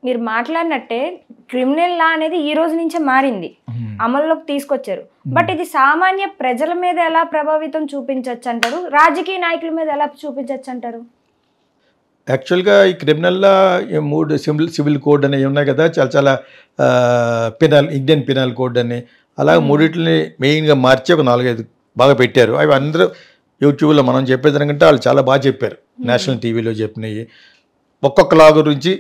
మీరు మాట్లాడినట్టే క్రిమినల్ లా అనేది ఈ రోజు నుంచే మారింది, అమల్లోకి తీసుకొచ్చారు. బట్ ఇది సామాన్య ప్రజల మీద ఎలా ప్రభావితం చూపించవచ్చు అంటారు, రాజకీయ నాయకుల మీద ఎలా చూపించవచ్చు అంటారు? యాక్చువల్గా ఈ క్రిమినల్లా 3 సివిల్ కోడ్ అనేవి ఉన్నాయి కదా, చాలా చాలా ఇండియన్ పినల్ కోడ్ అని, అలా మూడింటిని మెయిన్గా మార్చి ఒక 4-5 బాగా పెట్టారు. అవి అందరూ యూట్యూబ్లో మనం చెప్పేదానికంటే వాళ్ళు చాలా బాగా చెప్పారు, నేషనల్ టీవీలో చెప్పినవి. ఒక్కొక్క లా గురించి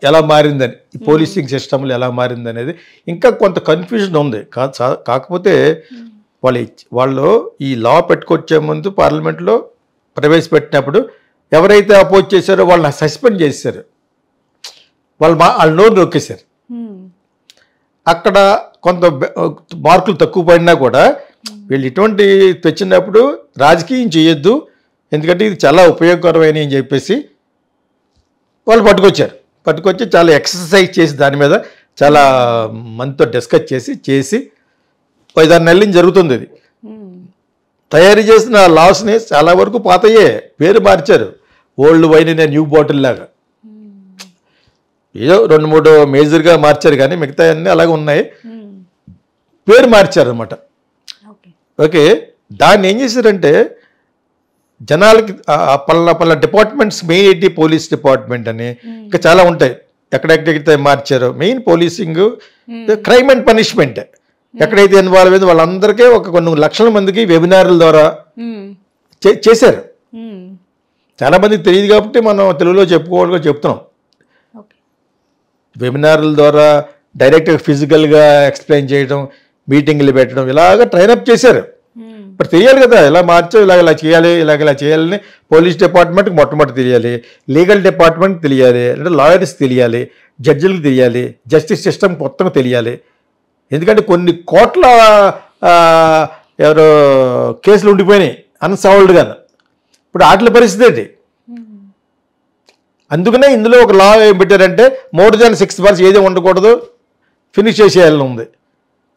ఎలా మారిందని, ఈ పోలీసింగ్ సిస్టమ్లో ఎలా మారింది అనేది ఇంకా కొంత కన్ఫ్యూజన్ ఉంది. కాకపోతే వాళ్ళు ఈ లా పెట్టుకొచ్చే ముందు పార్లమెంట్లో ప్రవేశపెట్టినప్పుడు ఎవరైతే అపోజ్ చేశారో వాళ్ళని సస్పెండ్ చేశారు, వాళ్ళు నోరు నొక్కేశారు. అక్కడ కొంత మార్కులు తక్కువ పడినా కూడా వీళ్ళు ఇటువంటి తెచ్చినప్పుడు రాజకీయం చేయొద్దు, ఎందుకంటే ఇది చాలా ఉపయోగకరమైన అని చెప్పేసి వాళ్ళు పట్టుకొచ్చి చాలా ఎక్సర్సైజ్ చేసి దాని మీద చాలా మనతో డిస్కస్ చేసి 5-6 నెలల నుంచి జరుగుతుంది. ఇది తయారు చేసిన లాస్ని చాలా వరకు పాతయ్యే, పేరు మార్చారు, ఓల్డ్ వైన్ అనే న్యూ బాటిల్ లాగా. ఏదో 2-3 మేజర్గా మార్చారు, కానీ మిగతా అన్నీ అలాగే ఉన్నాయి, పేరు మార్చారు అనమాట. ఓకే, దాన్ని ఏం చేశారంటే జనాలకి పల్ల డిపార్ట్మెంట్స్, మెయిన్ ఏంటి పోలీస్ డిపార్ట్మెంట్ అని ఇంకా చాలా ఉంటాయి, ఎక్కడెక్కడైతే మార్చారో main policing, crime and punishment ఎక్కడైతే ఇన్వాల్వ్ అయిందో వాళ్ళందరికీ కొన్ని లక్షల మందికి వెబినార్ల ద్వారా చేశారు. చాలా మందికి తెలియదు కాబట్టి మనం తెలుగులో చెప్తున్నాం. వెబినార్ల ద్వారా డైరెక్ట్గా ఫిజికల్గా ఎక్స్ప్లెయిన్ చేయడం, మీటింగ్లు పెట్టడం, ఇలాగ ట్రైనప్ చేశారు. ఇప్పుడు తెలియాలి కదా, ఇలా మార్చాం, ఇలా చేయాలి, ఇలా చేయాలని పోలీస్ డిపార్ట్మెంట్కి మొట్టమొదటి తెలియాలి, లీగల్ డిపార్ట్మెంట్ తెలియాలి, అంటే లాయర్స్ తెలియాలి, జడ్జిలకు తెలియాలి, జస్టిస్ సిస్టమ్ మొత్తం తెలియాలి. ఎందుకంటే కొన్ని కోట్ల ఎవరో కేసులు ఉండిపోయినాయి అన్సాల్వ్డ్గా. ఇప్పుడు వాటి పరిస్థితి ఏంటి? అందుకనే ఇందులో ఒక లా ఏం పెట్టారంటే మోర్ దాన్ 6 months ఏది ఉండకూడదు, ఫినిష్ చేసేయాలని ఉంది.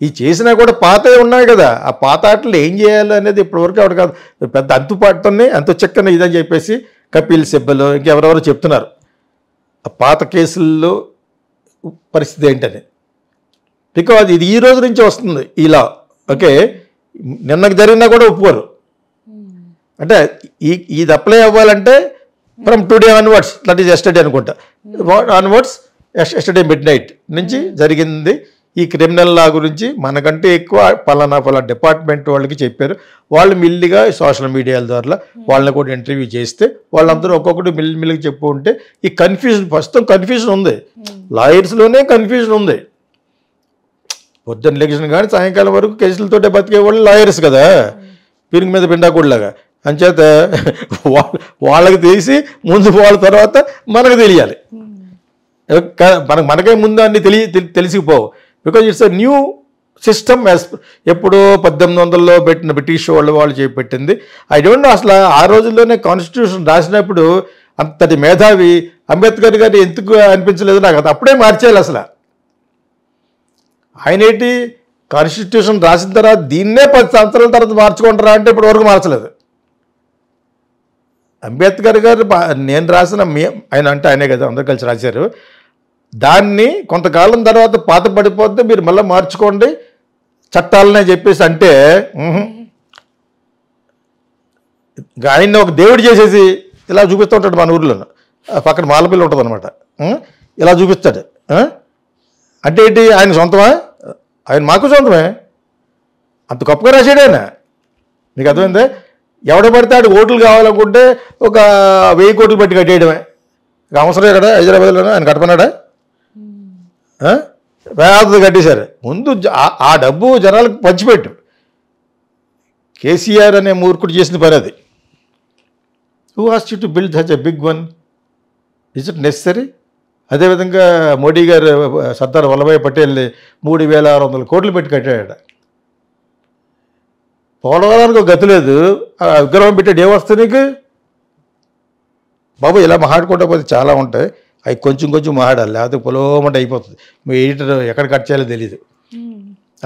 ఈ చేసినా కూడా పాతవి ఉన్నాయి కదా, ఆ పాత ఆటలు ఏం చేయాలి అనేది ఇప్పటివరకు ఎవరు కాదు, పెద్ద అంతుపాటుని అంత చెక్కన ఇదని చెప్పేసి కపిల్ సిబ్బలు ఇంకెవరెవరో చెప్తున్నారు ఆ పాత కేసుల్లో పరిస్థితి ఏంటని. బికాజ్ ఇది ఈ రోజు నుంచి వస్తుంది ఈ లా. ఓకే, నిన్నకు జరిగినా కూడా ఒప్పుకోరు. అంటే ఇది అప్లై అవ్వాలంటే from today onwards, that is yesterday అనుకుంటా, ఆన్వర్డ్స్ ఎస్టర్డే మిడ్నైట్ నుంచి జరిగింది. ఈ క్రిమినల్ లా గురించి మనకంటే ఎక్కువ పలానా డిపార్ట్మెంట్ వాళ్ళకి చెప్పారు. వాళ్ళు మిల్లిగా సోషల్ మీడియాల ద్వారా వాళ్ళని కూడా ఇంటర్వ్యూ చేస్తే వాళ్ళందరూ ఒక్కొక్కటి మిల్లికి చెప్పు ఉంటే ఈ కన్ఫ్యూజన్, ప్రస్తుతం కన్ఫ్యూజన్ ఉంది, లాయర్స్లోనే కన్ఫ్యూజన్ ఉంది. పొద్దున్న లెక్షన్ కానీ సాయంకాలం వరకు కేసులతోటే బతికే వాళ్ళు లాయర్స్ కదా, పిరుగు మీద పిండాకుడిలాగా. అంచేత వాళ్ళకి తెలిసి ముందు వాళ్ళ తర్వాత మనకు తెలియాలి. మనకే ముందు అన్ని తెలిసిపోవు. Because it's a new system. ఎప్పుడో 1800లో పెట్టిన బ్రిటిష్ వాళ్ళు చేపెట్టింది. ఐ డోంట్ నో అసలు ఆ రోజుల్లోనే కాన్స్టిట్యూషన్ రాసినప్పుడు అంతటి మేధావి అంబేద్కర్ గారు ఎందుకు అనిపించలేదు నాకు, అది అప్పుడే మార్చేయాలి అసలు. ఆయన ఏంటి కాన్స్టిట్యూషన్ రాసిన తర్వాత దీన్నే 10 సంవత్సరాల తర్వాత మార్చుకుంటారా అంటే ఇప్పటి వరకు మార్చలేదు. అంబేద్కర్ గారు నేను రాసిన ఆయన అంటే ఆయనే కదా, అందరూ కలిసి రాశారు. దాన్ని కొంతకాలం తర్వాత పాత పడిపోతే మీరు మళ్ళీ మార్చుకోండి చట్టాలనే చెప్పేసి అంటే ఆయన్ని ఒక దేవుడు చేసేసి ఇలా చూపిస్తూ ఉంటాడు. మన ఊర్లో పక్కన మాలపిల్లి ఉంటుంది అనమాట, ఇలా చూపిస్తాడు. అంటే ఏంటి, ఆయన సొంతమా? ఆయన మాకు సొంతమే, అంత గొప్పగా రాశాడు ఆయన. మీకు అర్థమైందే? ఎవడ పడితే ఓట్లు కావాలనుకుంటే ఒక 1000 కోట్లు పెట్టి కట్టేయడమే. అవసరం కదా హైదరాబాద్లోనే ఆయన కట్టమన్నాడా? వేద కట్టేశారు. ముందు ఆ డబ్బు జనాలకు పంచిపెట్టు. కేసీఆర్ అనే మూర్ఖుడు చేసిన పని అది. Who asked you to build such a big one? Is it necessary? అదేవిధంగా మోడీ గారు సర్దార్ వల్లభాయ్ పటేల్ని 3600 కోట్లు పెట్టి కట్టాడు. పోలవరానికి ఒక గతి లేదు, విగ్రహం పెట్టాడు, ఏమొస్తుంది నీకు బాబు? ఇలా మాట్లాడుకుంటా పోతే చాలా ఉంటాయి, అవి కొంచెం కొంచెం మాట్లాడాలి, లేకపోతే పొలోమంట అయిపోతుంది. మీ ఎడిటర్ ఎక్కడ కట్ చేయాలో తెలియదు.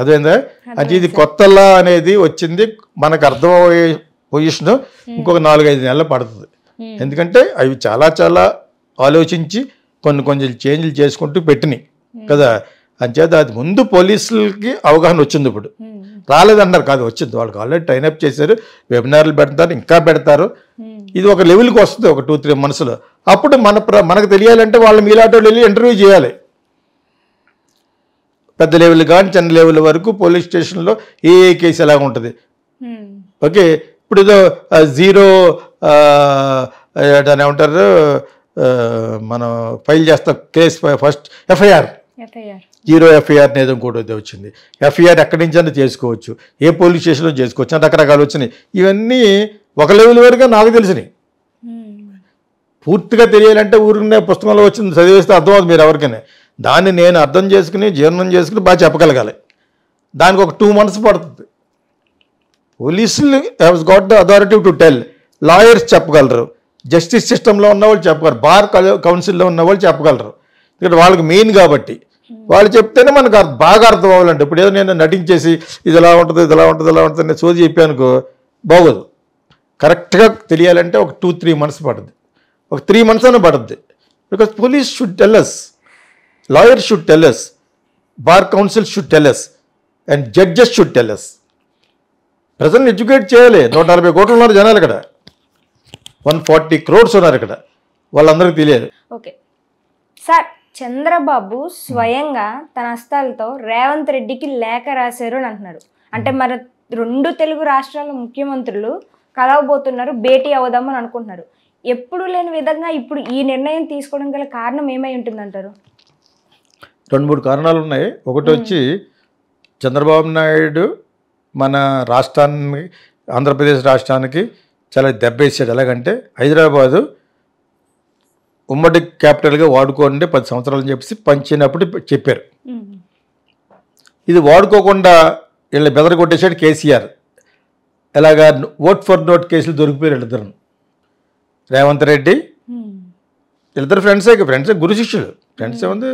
అదేందా? అంటే ఇది కొత్తలా అనేది వచ్చింది, మనకు అర్థమయ్యే పొజిషన్ ఇంకొక 4-5 నెలలు పడుతుంది. ఎందుకంటే అవి చాలా చాలా ఆలోచించి కొంచెం చేంజ్లు చేసుకుంటూ పెట్టినాయి కదా. అంచేత అది ముందు పోలీసులకి అవగాహన వచ్చింది, ఇప్పుడు రాలేదన్నారు కాదు, వచ్చింది. వాళ్ళకి ఆల్రెడీ ట్రైనప్ చేశారు, వెబినార్లు పెడతారు, ఇంకా పెడతారు. ఇది ఒక లెవెల్కి వస్తుంది ఒక 2-3 monthsలో. అప్పుడు మనకు తెలియాలంటే వాళ్ళు మీలాంటి వాళ్ళు వెళ్ళి ఇంటర్వ్యూ చేయాలి. పెద్ద లెవెల్ కానీ చిన్న లెవెల్ వరకు పోలీస్ స్టేషన్లో ఏ కేసు ఎలాగ ఉంటుంది. ఓకే, ఇప్పుడు ఏదో జీరో దాన్ని ఏమంటారు, మనం ఫైల్ చేస్తాం case, first FIR, zero FIR అనేది ఇంకోటి వచ్చింది. ఎఫ్ఐఆర్ ఎక్కడి నుంచి అయినా చేసుకోవచ్చు, ఏ పోలీస్ స్టేషన్లో చేసుకోవచ్చు అని రకరకాలు వచ్చినాయి. ఇవన్నీ ఒక లెవెల్ వరకు నాకు తెలిసినాయి. పూర్తిగా తెలియాలంటే ఊరినే పుస్తకంలో వచ్చింది చదివేస్తే అర్థం అవుతుంది మీరు ఎవరికైనా. దాన్ని నేను అర్థం చేసుకుని జీర్ణం చేసుకుని బాగా చెప్పగలగాలి. దానికి ఒక 2 months పడుతుంది. పోలీసులు have got the authority to tell, lawyers చెప్పగలరు, జస్టిస్ సిస్టంలో ఉన్న వాళ్ళు చెప్పగలరు, బార్ కౌన్సిల్లో ఉన్న వాళ్ళు చెప్పగలరు. ఇక్కడ వాళ్ళకి మెయిన్ కాబట్టి వాళ్ళు చెప్తేనే మనకు బాగా అర్థం అవ్వాలంటే. ఇప్పుడు ఏదో నేను నటించేసి ఇది ఎలా ఉంటుంది ఇది ఎలా ఉంటుంది ఇలా ఉంటుంది నేను సోది చెప్పానుకో బాగోదు. కరెక్ట్గా తెలియాలంటే ఒక 2-3 months పడుతుంది, ఒక 3 months అయినా పడుతుంది. Because police should tell us, lawyers should tell us, bar council should tell us, and judges should tell us. ప్రజల్ని ఎడ్యుకేట్ చేయాలి. 140 కోట్లు ఉన్నారు జనాలు ఇక్కడ, 140 crores ఉన్నారు ఇక్కడ, వాళ్ళందరికీ తెలియాలి. ఓకే సార్, చంద్రబాబు స్వయంగా తన హస్తాలతో రేవంత్ రెడ్డికి లేఖ రాశారు అని అంటున్నారు. అంటే మన 2 తెలుగు రాష్ట్రాల ముఖ్యమంత్రులు కలవబోతున్నారు, భేటీ అవుదామని అనుకుంటున్నారు. ఎప్పుడు లేని విధంగా ఇప్పుడు ఈ నిర్ణయం తీసుకోవడం గల కారణం ఏమై ఉంటుందంటారు? 2-3 కారణాలు ఉన్నాయి. ఒకటి వచ్చి చంద్రబాబు నాయుడు మన రాష్ట్రాన్ని, ఆంధ్రప్రదేశ్ రాష్ట్రానికి చాలా దెబ్బేసాడు. ఎలాగంటే హైదరాబాదు ఉమ్మడి క్యాపిటల్గా వాడుకోండి 10 సంవత్సరాలు అని చెప్పేసి పంచినప్పుడు చెప్పారు. ఇది వాడుకోకుండా వీళ్ళని బెదరగొట్టేసాడు కేసీఆర్. ఎలాగా ఓట్ ఫర్ నోట్ కేసులు దొరికిపోయారు వీళ్ళిద్దరు, రేవంత్ రెడ్డి. వీళ్ళిద్దరు ఫ్రెండ్సే, గురు శిష్యులు. ఫ్రెండ్స్ ఏముంది,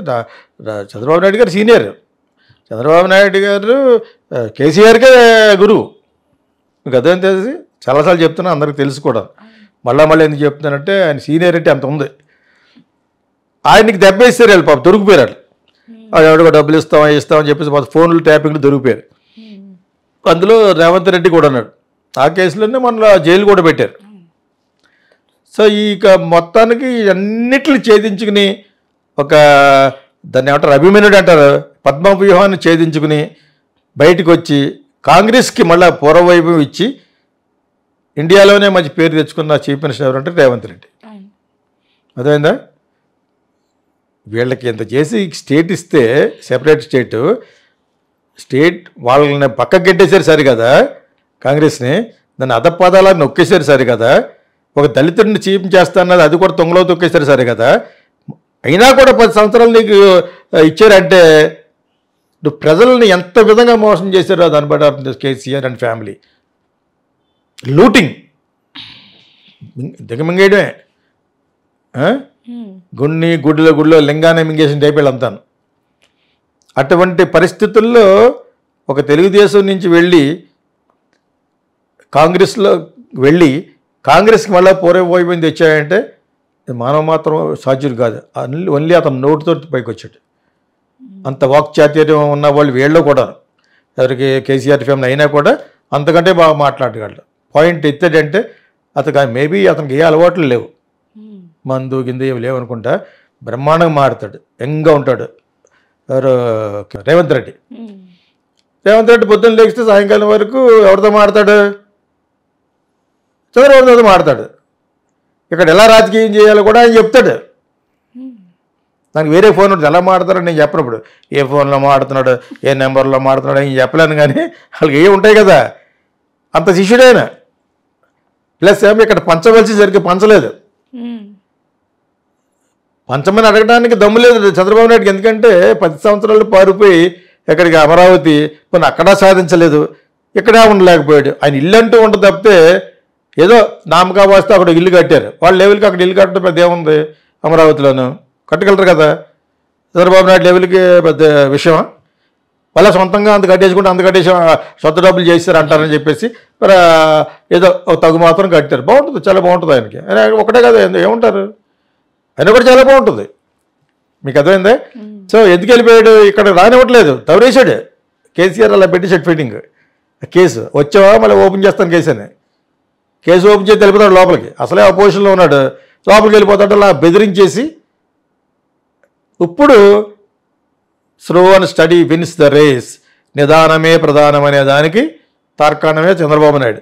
చంద్రబాబు నాయుడు గారు సీనియర్, చంద్రబాబు నాయుడు గారు కేసీఆర్కే గురువు. మీకు అదేం తెలిసి చాలాసార్లు చెప్తున్నా, అందరికి తెలుసు కూడా. మళ్ళీ ఎందుకు చెప్తున్నానంటే ఆయన సీనియారిటీ అంత ఉంది. ఆయనకి దెబ్బేస్తారు వాళ్ళు, పాప దొరికిపోయారు. వాళ్ళు ఎవరికో డబ్బులు ఇస్తామని చెప్పేసి మొత్తం ఫోన్లు ట్యాపింగ్లు దొరికిపోయారు. అందులో రేవంత్ రెడ్డి కూడా ఉన్నాడు. ఆ కేసులోనే మన జైలు కూడా పెట్టారు. సో ఇక మొత్తానికి అన్నిటిని ఛేదించుకుని ఒక దాన్ని ఏమంటారు, అభిమన్యుడు అంటారు, పద్మవ్యూహాన్ని ఛేదించుకుని బయటకు వచ్చి కాంగ్రెస్కి మళ్ళీ పూర్వవైభవం ఇచ్చి ఇండియాలోనే మంచి పేరు తెచ్చుకున్న చీఫ్ మినిస్టర్ ఎవరంటే రేవంత్ రెడ్డి. అదేందా, వీళ్ళకి ఇంత చేసి స్టేట్ ఇస్తే, సెపరేట్ స్టేట్ వాళ్ళని పక్కకు గెట్టేశారు సరి కదా, కాంగ్రెస్ని దాన్ని అధపదాలకు నొక్కేశారు సరి కదా, ఒక దళితుడిని చీఫ్ చేస్తాన్నది అది కూడా తొంగలో తొక్కేశారు సరి కదా. అయినా కూడా 10 సంవత్సరాలు నీకు ఇచ్చారంటే నువ్వు ప్రజల్ని ఎంత విధంగా మోసం చేశారో దాన్ని బట్టి అర్థం చేసి కేసీఆర్ అండ్ ఫ్యామిలీ లూటింగ్, దిగమింగేయడమే, గుడిలో లింగాన్ని మింగేసిన టైప్ అంతాను. అటువంటి పరిస్థితుల్లో ఒక తెలుగుదేశం నుంచి వెళ్ళి కాంగ్రెస్లో వెళ్ళి కాంగ్రెస్కి మళ్ళీ పూర్వవైభవం తెచ్చాయంటే మానవ మాత్రం సాధ్యుడు కాదు. ఓన్లీ అతను నోటితో పైకి వచ్చాడు. అంత వాక్చాతుర్యం ఉన్న వాళ్ళు వీళ్ళు కూడా, ఎవరికి కేసీఆర్ ఫ్యామిలీ అయినా కూడా అంతకంటే బాగా మాట్లాడగలడు. పాయింట్ ఎత్తాడంటే అతను మేబీ అతనికి ఏ అలవాట్లు లేవు, మందు గిందు ఏమి లేవనుకుంటా, బ్రహ్మాండంగా మారుతాడు, యంగ్గా ఉంటాడు. ఎవరు, రేవంత్ రెడ్డి పొద్దున్న లేస్తే సాయంకాలం వరకు ఎవరితో మాడతాడు, చంద్రబాబుతో మాడతాడు. ఇక్కడ ఎలా రాజకీయం చేయాలో కూడా ఆయన చెప్తాడు. నాకు వేరే ఫోన్ ఉంటుంది, ఎలా మాడతారని నేను చెప్పినప్పుడు ఏ ఫోన్లో మాడుతున్నాడు, ఏ నెంబర్లో మాడుతున్నాడు అని చెప్పలేను. కానీ వాళ్ళకి ఏ ఉంటాయి కదా, అంత శిష్యుడైన. ప్లస్ ఏమో ఇక్కడ పంచవలసి సరిగ్గా పంచలేదు, పంచమని అడగడానికి దమ్ము లేదు చంద్రబాబు నాయుడుకి. ఎందుకంటే 10 సంవత్సరాలు పారిపోయి ఎక్కడికి అమరావతి కొన్ని అక్కడ సాధించలేదు, ఇక్కడ ఉండలేకపోయాడు. ఆయన ఇల్లు అంటూ ఉంటుంది తప్పితే ఏదో నామకా వస్తే అక్కడ ఇల్లు కట్టారు. వాళ్ళ లెవెల్కి అక్కడ ఇల్లు కట్టడం పెద్ద ఏముంది, అమరావతిలోనూ కట్టగలరు కదా. చంద్రబాబు నాయుడు లెవెల్కి పెద్ద విషయమా? వాళ్ళ సొంతంగా అంత కట్టేసి సొంత డబ్బులు చేస్తారు అంటారని చెప్పేసి మరి ఏదో తగు మాత్రం కట్టారు. బాగుంటుంది, చాలా బాగుంటుంది ఆయనకి. ఆయన ఒకటే కదా ఏముంటారు, ఆయన కూడా చాలా బాగుంటుంది. మీకు అర్థమైందే. సో ఎందుకు వెళ్ళిపోయాడు, ఇక్కడ రానివ్వట్లేదు, తవరేశాడు కేసీఆర్, అలా పెట్టి షెట్ ఫిట్టింగ్ కేసు. వచ్చావా మళ్ళీ ఓపెన్ చేస్తాను కేసు అని, కేసు ఓపెన్ చేసి వెళ్ళిపోతాడు లోపలికి, అసలే అపోజిషన్లో ఉన్నాడు, లోపలికి వెళ్ళిపోతాడు అలా బెదిరించేసి. ఇప్పుడు slow and steady wins the race, నిదానమే ప్రధానం అనే దానికి తార్కాణమే చంద్రబాబు నాయుడు.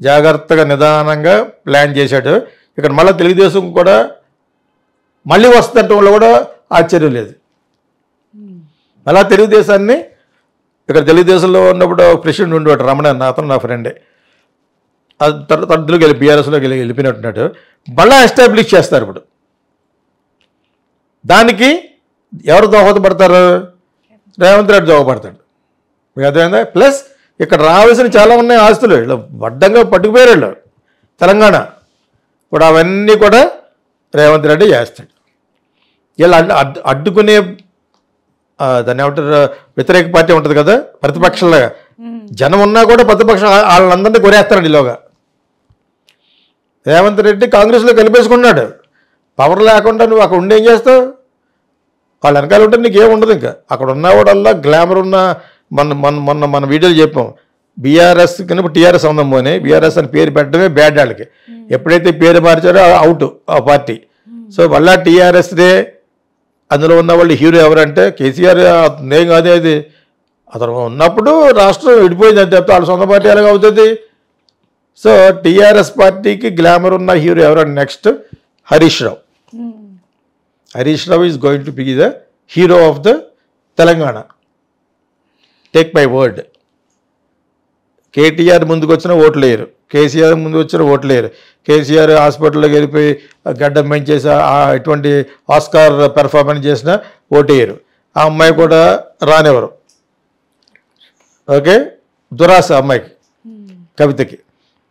జాగ్రత్తగా నిదానంగా ప్లాన్ చేశాడు. ఇక్కడ మళ్ళీ తెలుగుదేశం కూడా మళ్ళీ వస్తుందంటే కూడా ఆశ్చర్యం లేదు. అలా తెలుగుదేశాన్ని, ఇక్కడ తెలుగుదేశంలో ఉన్నప్పుడు ప్రెసిడెంట్ ఉండేవాడు రమణ అన్న, అతను నా ఫ్రెండే, అది తరతలోకి వెళ్ళి బీఆర్ఎస్లోకి వెళ్ళిపోయినట్టున్నాడు. మళ్ళీ ఎస్టాబ్లిష్ చేస్తారు. ఇప్పుడు దానికి ఎవరు దోహదపడతారు, రేవంత్ రెడ్డి దోహదపడతాడు. మీకు అర్థమైందా. ప్లస్ ఇక్కడ రావాల్సిన చాలా ఉన్నాయి ఆస్తులు, వీళ్ళు వడ్డంగా పట్టుకుపోయారు వీళ్ళు తెలంగాణ. ఇప్పుడు అవన్నీ కూడా రేవంత్ రెడ్డి చేస్తాడు. వీళ్ళు అడ్డుకునే దాన్ని ఏమంటారు, వ్యతిరేక పార్టీ ఉంటుంది కదా ప్రతిపక్షంలాగా, జనం ఉన్నా కూడా ప్రతిపక్షం వాళ్ళందరినీ కొరేస్తాడు ఈలోగా. రేవంత్ రెడ్డి కాంగ్రెస్లో కలిపేసుకున్నాడు. పవర్ లేకుండా నువ్వు అక్కడ ఉండి ఏం చేస్తావు, వాళ్ళ వెనకాల ఉంటే నీకేం ఉండదు. ఇంకా అక్కడ ఉన్నవాడల్లా గ్లామర్ ఉన్న మన వీడియోలు చెప్పాం, బీఆర్ఎస్ కనుక టీఆర్ఎస్ ఉందాం పోనీ, బీఆర్ఎస్ అని పేరు పెట్టడమే బ్యాడ్ వాళ్ళకి. ఎప్పుడైతే పేరు మార్చారో అవుట్ ఆ పార్టీ. సో మళ్ళా టీఆర్ఎస్నే అందులో ఉన్న వాళ్ళు హీరో ఎవరంటే కేసీఆర్ నేను కాదే, అది అతను ఉన్నప్పుడు రాష్ట్రం విడిపోయింది అని చెప్తే వాళ్ళ సొంత పార్టీ ఎలాగ అవుతుంది. సో టీఆర్ఎస్ పార్టీకి గ్లామర్ ఉన్న హీరో ఎవరంటే next Harish Rao. Harish Rao is going to be the hero of the Telangana, take my word. KTR ముందుకు వచ్చిన ఓట్లు వేయరు, కేసీఆర్ ముందు వచ్చిన ఓట్లు వేయరు. కేసీఆర్ హాస్పిటల్లోకి వెళ్ళిపోయి గడ్డం పెంచేసి ఎటువంటి ఆస్కార్ పెర్ఫార్మెన్స్ చేసినా ఓటు వేయరు. ఆ అమ్మాయి కూడా రానివ్వరు. ఓకే, దురాశ అమ్మాయికి, కవితకి.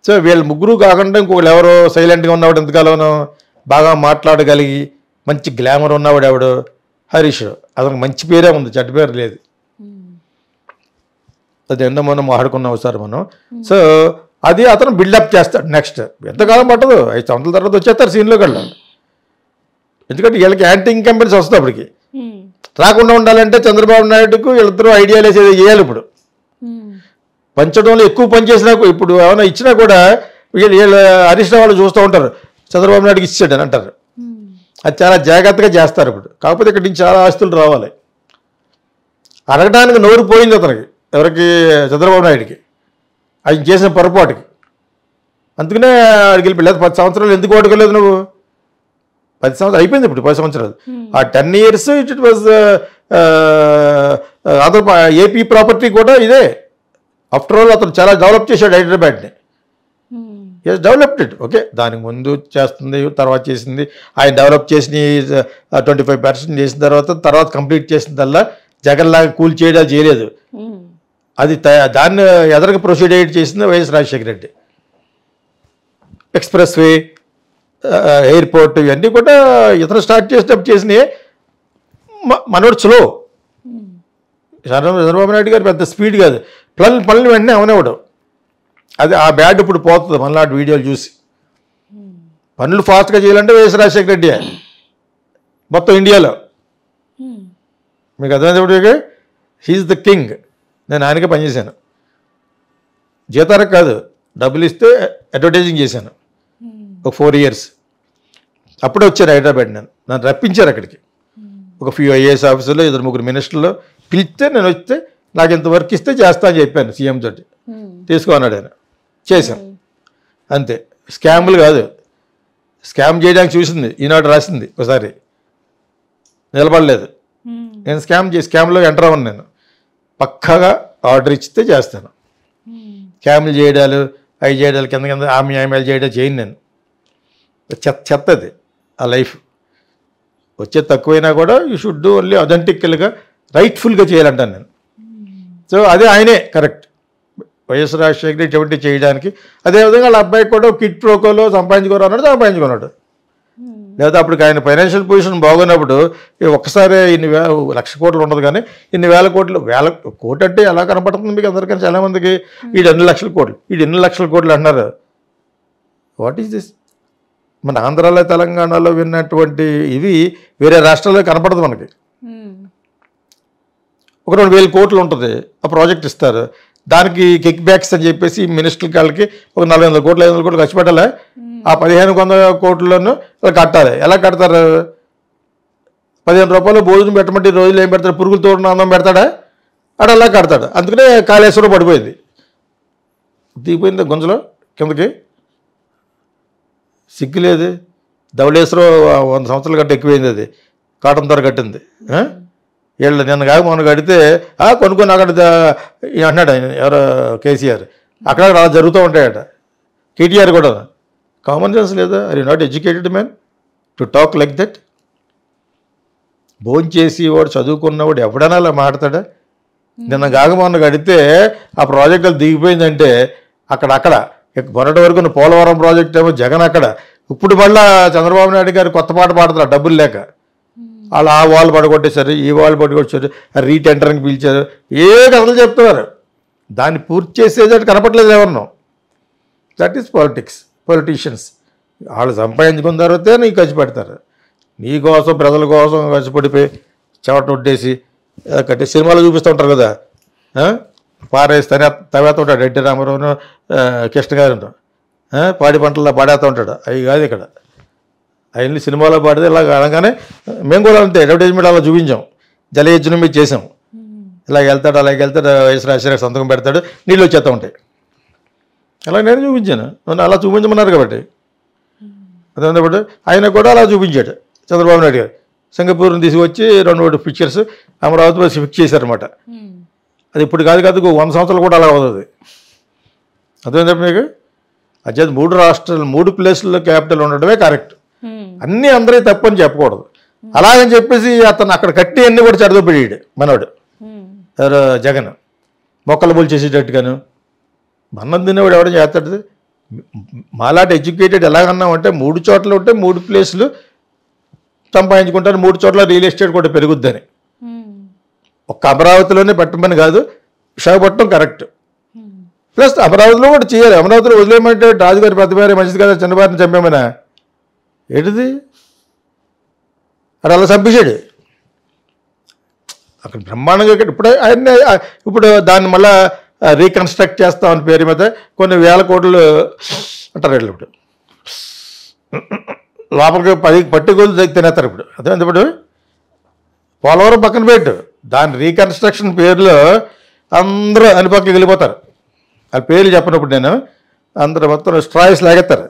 సో వీళ్ళు ముగ్గురు కాకుండా ఇంకొకళ్ళు ఎవరో సైలెంట్గా ఉన్నవాడు, ఎంతకాలం బాగా మాట్లాడగలిగి మంచి గ్లామర్ ఉన్నవాడు ఎవడు, హరీష్. అతనికి మంచి పేరే ఉంది, చెడ్డ పేరు లేదు. అది ఎన్నో మనం మాట్లాడుకున్నాం ఒకసారి మనం. సో అది అతను బిల్డప్ చేస్తాడు. నెక్స్ట్ ఎంతకాలం పట్టదు, 5 సంవత్సరాల తర్వాత వచ్చేస్తారు సీన్లోకి వెళ్ళాలి. ఎందుకంటే వీళ్ళకి యాంటీ ఇన్కంబెన్స్ వస్తుంది. అప్పటికి రాకుండా ఉండాలంటే చంద్రబాబు నాయుడుకు వీళ్ళిద్దరూ ఐడియాలు వేసేది చేయాలి. ఇప్పుడు పంచడంలో ఎక్కువ పని చేసినా, ఇప్పుడు ఏమైనా ఇచ్చినా కూడా వీళ్ళు హరీష్ రావు వాళ్ళు చూస్తూ ఉంటారు, చంద్రబాబు నాయుడుకి ఇచ్చాడు అని అంటారు. అది చాలా జాగ్రత్తగా చేస్తారు ఇప్పుడు. కాకపోతే ఇక్కడి నుంచి చాలా ఆస్తులు రావాలి. అడగడానికి నోరు పోయింది అతనికి, ఎవరికి, చంద్రబాబు నాయుడికి, ఆయన చేసిన పొరపాటుకి. అందుకనే అడిగి వెళ్ళిపోలేదు. 10 సంవత్సరాలు ఎందుకు ఓడుకోలేదు నువ్వు? 10 సంవత్సరాలు అయిపోయింది, ఇప్పుడు 10 సంవత్సరాలు. ఆ 10 years it was other AP property కూడా ఇదే. ఆఫ్టర్ ఆల్ అతను చాలా డెవలప్ చేశాడు హైదరాబాద్ని. Yes, developed it. ఓకే, దానికి ముందు చేస్తుంది, తర్వాత చేసింది. ఆయన డెవలప్ చేసిన 25% చేసిన తర్వాత కంప్లీట్ చేసిందల్లా జగన్లాగా కూల్ చేయడాలు చేయలేదు. అది దాన్ని ఎదరికి ప్రొసీడ్ చేసింది YS Rajasekhara Reddy. Express way, airport, ఇవన్నీ కూడా ఇతను స్టార్ట్ చేసినప్పుడు చేసినాయి. మనోడు స్లో. చంద్రబాబు నాయుడు గారు పెద్ద స్పీడ్ కాదు, పనులు వెంటనే అవనివ్వడం. అది ఆ బ్యాడ్ ఇప్పుడు పోతుంది మనలాంటి వీడియోలు చూసి. పనులు ఫాస్ట్గా చేయాలంటే వైఎస్ రాజశేఖర రెడ్డి మొత్తం ఇండియాలో. మీకు అర్థమైనప్పుడు హీఈస్ ద కింగ్. నేను ఆయనకే పనిచేశాను, జీతానికి కాదు, డబ్బులు ఇస్తే అడ్వర్టైజింగ్ చేశాను ఒక 4 years. అప్పుడే వచ్చారు హైదరాబాద్. నన్ను రప్పించారు అక్కడికి. ఒక ఫ్యూ ఐఏఎస్ ఆఫీసర్లు, 2-3 మినిస్టర్లు పిలిస్తే నేను వస్తే నాకు ఇంత వర్క్ ఇస్తే చేస్తా అని చెప్పాను సీఎం తోటి. తీసుకోన్నాడు ఆయన, చేశాను అంతే. స్కాములు కాదు, స్కామ్ చేయడానికి చూసింది ఈనాడు రాసింది ఒకసారి, నిలబడలేదు. నేను స్కామ్లో ఎంటర్ అవ్వను. నేను పక్కాగా ఆర్డర్ ఇచ్చితే చేస్తాను. స్కామ్లు చేయడాలు, అవి చేయడాలు, కింద ఆమెలు చేయడాలు చేయను నేను. చెత్తది ఆ లైఫ్. వచ్చే తక్కువైనా కూడా యూ షుడ్ డూ ఓన్లీ అథెంటికల్గా, రైట్ఫుల్గా చేయాలంటాను నేను. సో అదే ఆయనే కరెక్ట్, వైఎస్ రాజశేఖర ఇటువంటి చేయడానికి. అదేవిధంగా వాళ్ళ అబ్బాయికి కూడా కిట్ ప్రోకోలో సంపాదించుకున్నాడు. లేదా అప్పుడు ఆయన ఫైనాన్షియల్ పొజిషన్ బాగున్నప్పుడు ఒక్కసారి ఇన్ని 1,00,000 కోట్లు ఉండదు, కానీ ఇన్ని 1,000 కోట్లు, 1,000 కోట్లు అంటే ఎలా కనపడుతుంది మీకు అందరికీ? చాలామందికి వీడు 2 లక్షల కోట్లు, వీడు 2 లక్షల కోట్లు అంటున్నారు. What is this? మన ఆంధ్రాలో తెలంగాణలో విన్నటువంటి ఇవి వేరే రాష్ట్రాల్లో కనపడదు మనకి. ఒక 2,000 కోట్లు ఉంటుంది, ఆ ప్రాజెక్ట్ ఇస్తారు, దానికి కిక్ బ్యాక్స్ అని చెప్పేసి మినిస్టర్ వాళ్ళకి ఒక 400 కోట్లు 500 కోట్లు ఖర్చు పెట్టాలి. ఆ 1500 కోట్లను కట్టాలి. ఎలా కడతారు? 15 రూపాయలు భోజనం పెట్టమంటే రోజులు ఏం పెడతాడు? పురుగులు తోడిన అన్నం పెడతాడా? అటు అలా కడతాడు. అందుకనే కాళేశ్వరం పడిపోయింది, దిగిపోయింది గుంజలో కిందకి. సిగ్గులేదు. ధవళేశ్వరం 100 సంవత్సరాలు గట్ట ఎక్కువైంది, అది కాటన్ ధర కట్టింది. వీళ్ళు నిన్న కాక మొన్న కడితే కొనుక్కొని అక్కడ అంటున్నాడు ఆయన, ఎవరో కేసీఆర్. అక్కడ అలా జరుగుతూ ఉంటాయట. కేటీఆర్ కూడా. కామన్ సెన్స్ లేదా? Are you not educated man to talk like that? భోజనం చేసి వాడు చదువుకున్నవాడు ఎవడైనా అలా మాట్లాడతాడా? నిన్న కాక మొన్న కడితే ఆ ప్రాజెక్టులు దిగిపోయిందంటే అక్కడ మొన్నటి వరకు పోలవరం ప్రాజెక్ట్ ఏమో జగన్ అక్కడ. ఇప్పుడు మళ్ళీ చంద్రబాబు నాయుడు గారు కొత్త పాట పాడుతున్నారు డబ్బులు లేక. వాళ్ళు ఆ వాళ్ళు పడగొట్టేశారు, ఈ వాళ్ళు పడగొట్టేశారు, రీటెండరింగ్ పిలిచారు, ఏ కథలు చెప్తున్నారు. దాన్ని పూర్తి చేసేది కనపట్లేదు ఎవరినో. That is politics. పొలిటీషియన్స్ వాళ్ళు సంపాదించుకున్న తర్వాతే నీకు ఖర్చు పెడతారు. నీ కోసం ప్రజల కోసం ఖర్చు పడిపోయి చెవట ఉట్టేసి కట్టి సినిమాలు చూపిస్తూ ఉంటారు కదా, పారేస్తానే తవేస్తూ ఉంటాడు ఎన్టీ రామారావును, కృష్ణ గారు పాడి పంటల్లో పాడేస్తూ ఉంటాడు. అవి కాదు ఇక్కడ. అవన్నీ సినిమాలో పాడితే ఇలా అనగానే మేము కూడా అంతే అడ్వర్టైజ్మెంట్ అలా చూపించాం, జలయజ్ఞం మీద చేసాం. ఇలాగ వెళ్తాడు అలాగే వెళ్తాడు, వైఎస్ రాజశేఖర సంతకం పెడతాడు, నీళ్ళు వచ్చేస్తూ ఉంటాయి. అలా నేను చూపించాను, నన్ను అలా చూపించమన్నారు కాబట్టి. అదేంటప్పుడు ఆయన కూడా అలా చూపించాడు చంద్రబాబు నాయుడు గారు. సింగపూర్ని తీసుకొచ్చి 2 పిక్చర్స్ అమరావతి ఫిక్స్ చేశారనమాట. అది ఇప్పుడు కాదు 100 సంవత్సరాలు కూడా అలా అవుతుంది. అదేంటప్పుడు మీకు అదే 3 రాష్ట్రాలు 3 ప్లేసుల్లో క్యాపిటల్ ఉండడమే కరెక్ట్. అన్నీ అందరికీ తప్పని చెప్పకూడదు. అలాగని చెప్పేసి అతను అక్కడ కట్టి అన్నీ కూడా చెడదొప్పాడు మనోడు జగన్. మొక్కలు బోల్ చేసేటట్టుగాను అన్నం తినేవాడు ఎవడో చేస్తాడు. మాలాంటి ఎడ్యుకేటెడ్ ఎలాగన్నామంటే 3 చోట్ల ఉంటే 3 ప్లేసులు సంపాదించుకుంటారు, 3 చోట్ల రియల్ ఎస్టేట్ కూడా పెరుగుద్దని. ఒక్క అమరావతిలోనే పెట్టమని కాదు, విశాఖపట్నం కరెక్ట్. ప్లస్ అమరావతిలో కూడా చేయాలి. అమరావతిలో వదిలేయమంటే రాజుగారి పెద్దవారి మంచిది కదా, చిన్నవారిని చంపేమనా ఏంటిది? అక్కడ అలా చంపేశాడు. అక్కడ బ్రహ్మాండంగా ఇప్పుడు దాన్ని మళ్ళీ రీకన్స్ట్రక్ట్ చేస్తామని పేరు మీద కొన్ని 1000 కోట్లు అంటారు. ఇప్పుడు లోపలికి 10 పట్టుకోలు తినేస్తారు. ఇప్పుడు అదే ఇప్పుడు పోలవరం పక్కన పెట్టు, దాని రీకన్స్ట్రక్షన్ పేరులో అందరూ అన్ని పక్కకి వెళ్ళిపోతారు. ఆ పేర్లు చెప్పినప్పుడు నేను అందరూ మొత్తం స్ట్రాయిస్ లాగేస్తారు.